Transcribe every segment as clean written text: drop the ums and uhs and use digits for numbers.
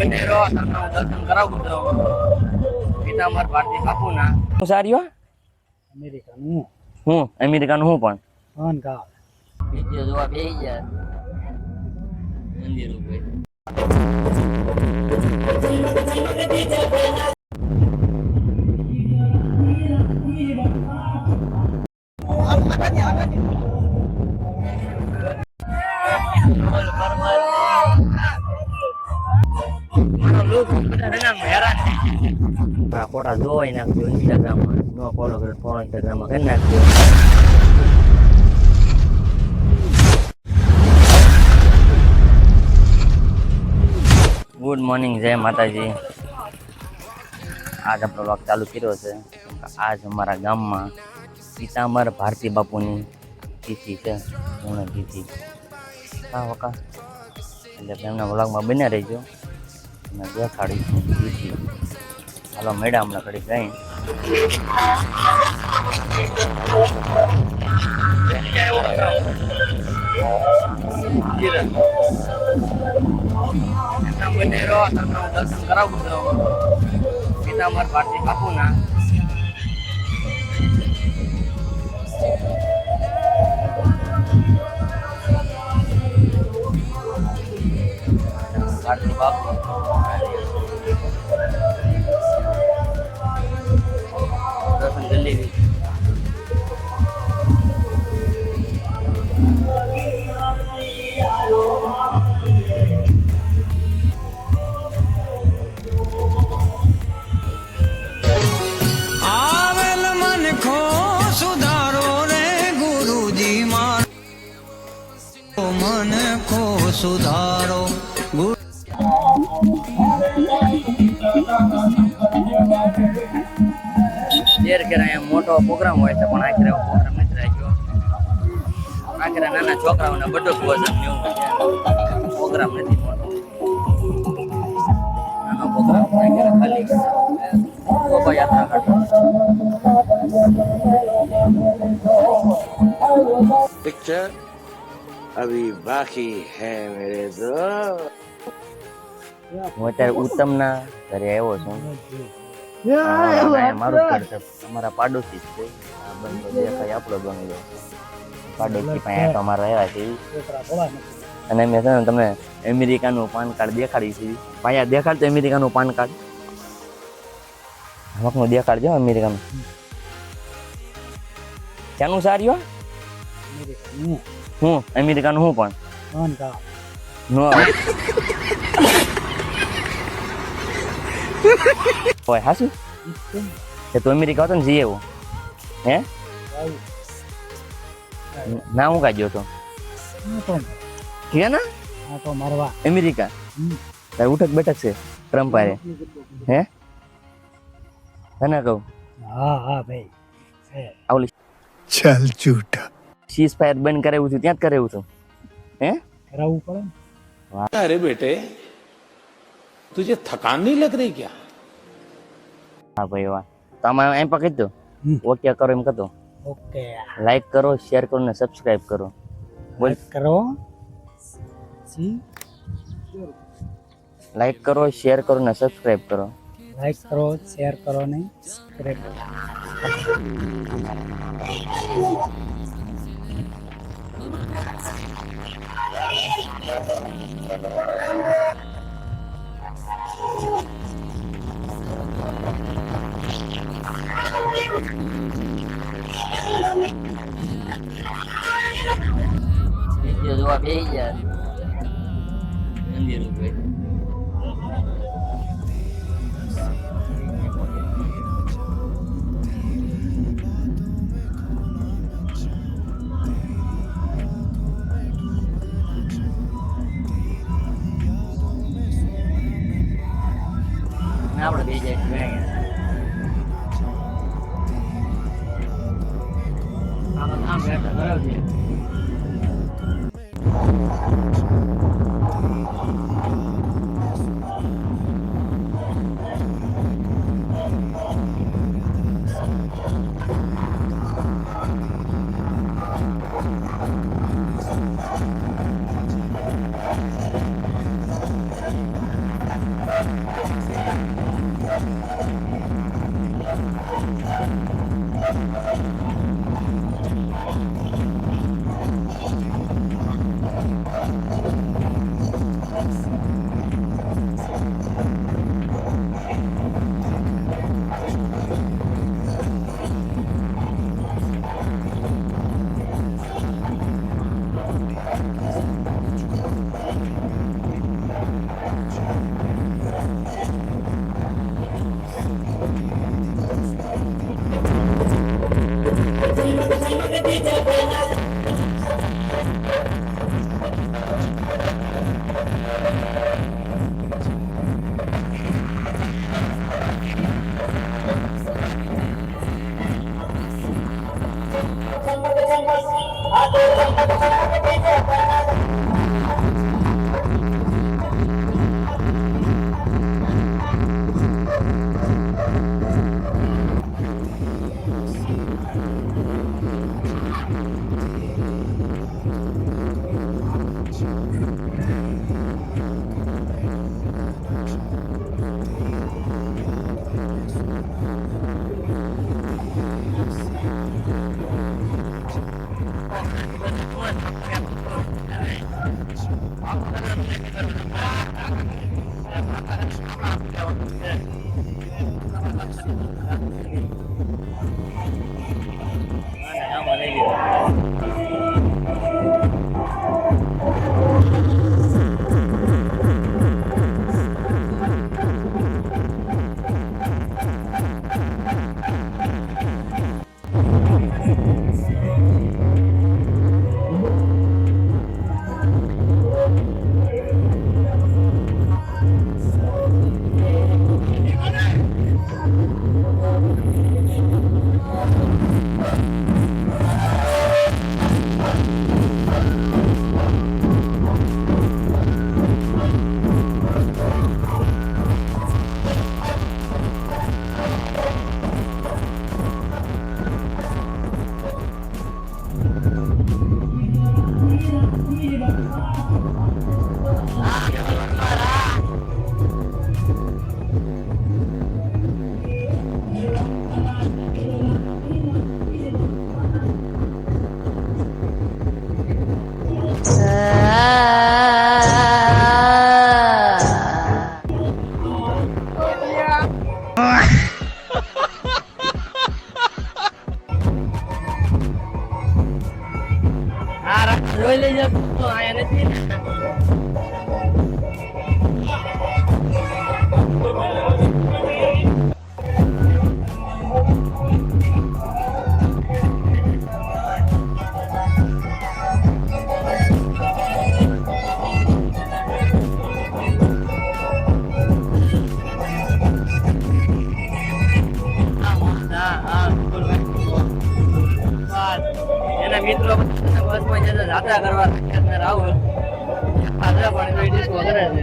બનેરો તમને દર્શન કરાવું તો પીતાંબર ભારતી બાપુના હું સાર્યો અમેરિકાનું હું અમેરિકાનું હું પણ ફોન કા વિડિયો જોવા બેહી ગયા મંદિર ઉપર ફોટા જોઈ નાખજો ઇન્સ્ટાગ્રામમાં નો ફોલો કરો ફોલો ઇન્સ્ટાગ્રામમાં કરી નાખજો ગુડ મોર્નિંગ જય માતાજી આજ આપણો વ્લોગ ચાલુ કર્યો છે આજ અમારા ગામમાં પીતાંબર ભારતી બાપુની તિથિ છે પૂર્ણ તિથિ હા વકા એટલે એમના વ્લોગમાં બન્યા રહીજો અને દેખાડીશું તિથિ હાલો મેળા હમણાં ઘડી જઈ બનેરો તમને દર્શન કરાવું તો પીતાંબર ભારતી બાપુના ભારતી બાપુ દર્શન કરી લેવી मन को सुधारो અહીંયા મોટો પ્રોગ્રામ હોય છે પણ આખરે પ્રોગ્રામ નથી રાખ્યો આખરે નાના છોકરાઓને બધો ભોજન પ્રોગ્રામ નથી મોટો નાનો પ્રોગ્રામ આખરે ખાલી શોભાયાત્રા કાઢો पिक्चर अभी बाकी है मेरे दोस्त હું અત્યારે ઉત્તમના ઘરે આવ્યો છું મારું ઘર છે અમારા પાડોશી જ છે આ બંગલો દેખાય આપણો બંગલો પાડોશી પાસે અમારા આવ્યા છે અને મેં છે ને તમને અમેરિકાનું પાન કાર્ડ દેખાડી છે ભાઈ દેખાડતો અમેરિકાનું પાન કાર્ડ હમકનું દેખાડજો અમેરિકાનું ક્યાંનું સાર્યો હું અમેરિકાનું હું પણ ફોન કા નો ઓય હાસુ તે તો અમેરિકા હતો ને જઈ આવ્યો હે ના હું કાઢ્યો તો કે ના આ તો મારવા અમેરિકા તારે ઉઠક બેઠક છે ટ્રમ્પ હારે હે ના કહું હા હા ભાઈ આવલી चल झूठा સીઝ ફાયર બંધ કરાવ્યું છું ત્યાં જ કરાવ્યું છું હે કરાવવું પડે ને अरे बेटे तुझे थकान नहीं लग रही क्या હા ભાઈ વાહ તો આમાં એમ પણ કહી દો ઓકે કરો એમ કહો ઓકે લાઈક કરો શેર કરો ને સબસ્ક્રાઇબ કરો બોલ કરો સી લાઈક કરો શેર કરો ને સબસ્ક્રાઇબ કરો લાઈક કરો શેર કરો ને સબસ્ક્રાઇબ કરો વિડિયો જોવા બેહી ગયા મંદિર ઉપર આપણે બે જાય આમ બેઠા કરાવજે જોઈ લેજો તો આયા નથી. એના મિત્રો બસમાં જતા જાત્રા કરવા રાહુલ આદરા પાણી ડિસ્કો કરે છે.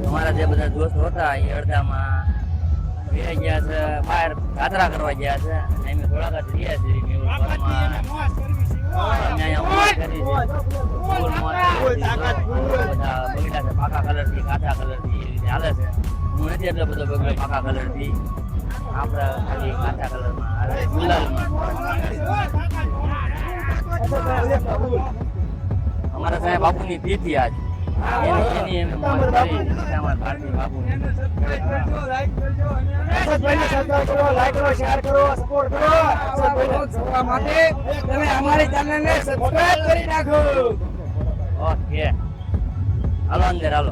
અમારા જે બધા દોસ્તો હતા એ અડધામાં વહી ગયા છે, બહાર યાત્રા કરવા ગયા છે. અને અમે થોડાક જ રહ્યા છીએ મેહુલપુરમાં. અમે અહીંયા ઉમર કરી છે. બધા બગીચા છે, પાકા કલરથી, કાચા કલરથી એ રીતે હાલે છે. હું નથી એટલો બધો બગડ્યો પાકા કલરથી, આપણે ખાલી કાચા કલરમાં ગુલાલમાં. અમારા સાહેબ બાપુની તિથિ આજ એની એમ મોજ કરી અમારા ભારતી બાપુની. ઓકે હાલો અંદર હાલો.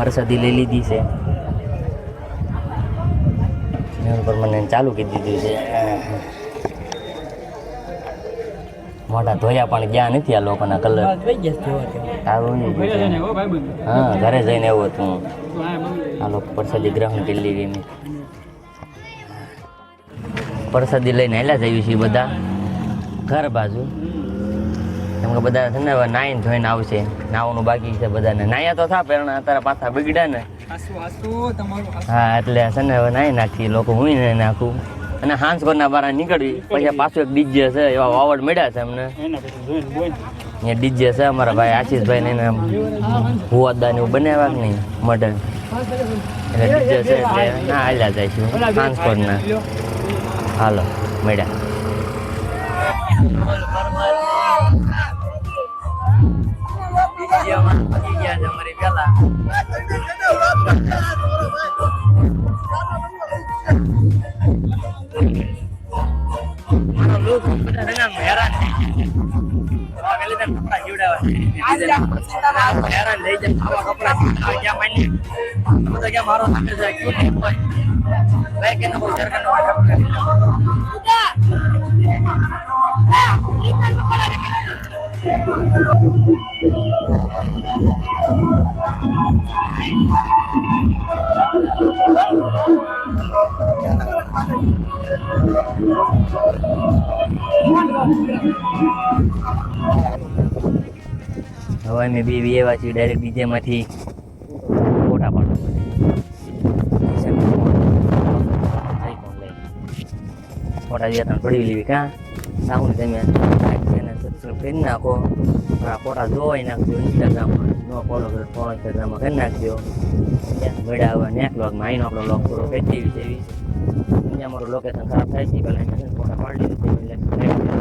પરસાદી લઈ લીધી છે એના ઉપર મને ચાલુ કરી દીધું છે મોટા ધોયા પણ ગયા નથી આ લોકોના કલર તારું નહીં જોયું. હા ઘરે જઈને એવું હતું આ લોકો પ્રસાદી ગ્રહણ કરી લીધી મેં પ્રસાદી લઈને હેલા જઈએ છીએ બધા ઘર બાજુ કેમ કે બધા છે ને હવે નાઈને ધોઈને આવશે નાવાનું બાકી છે બધાને નાયા તો થા પણ અત્યારે પાછા બગડ્યા ને હા એટલે છે ને હવે નાહી નાખીએ લોકો હું ને નાખું અને હાંસ ઘરના બહાર નીકળવી પછી પાછું એક ડીજે છે એવા વાવડ મળ્યા છે અમને અહીંયા ડીજે છે અમારા ભાઈ આશીષભાઈ ને એને હુવાદા ને એવું બનાવ્યા કે નહીં મટન એટલે ડીજે છે એટલે ના હાલ્યા જઈશું હાંસ ઘરના હાલો મળ્યા હવે અમે બી એવા છીએ ડાયરેક્ટ ડીજેમાંથી ફોટા પાડવા ફોટા જે તમે પડી લેવી કાં સાઉન્ડ તમે સબસ્ક્રાઈબ કરી નાખો આ ફોટા જોવાઈ નાખજો ઇન્સ્ટાગ્રામમાં નો ફોલો કરો ફોલો ઇન્સ્ટાગ્રામમાં કરી નાખજો મળ્યા હવે નેક્સ્ટ વ્લોગમાં આવીને આપણો વ્લોગ પૂરો કરી દેવી છે એવી અહીંયા અમારું લોકેશન ખરાબ થાય છે પહેલાં ફોટા પાડી લીધી એટલે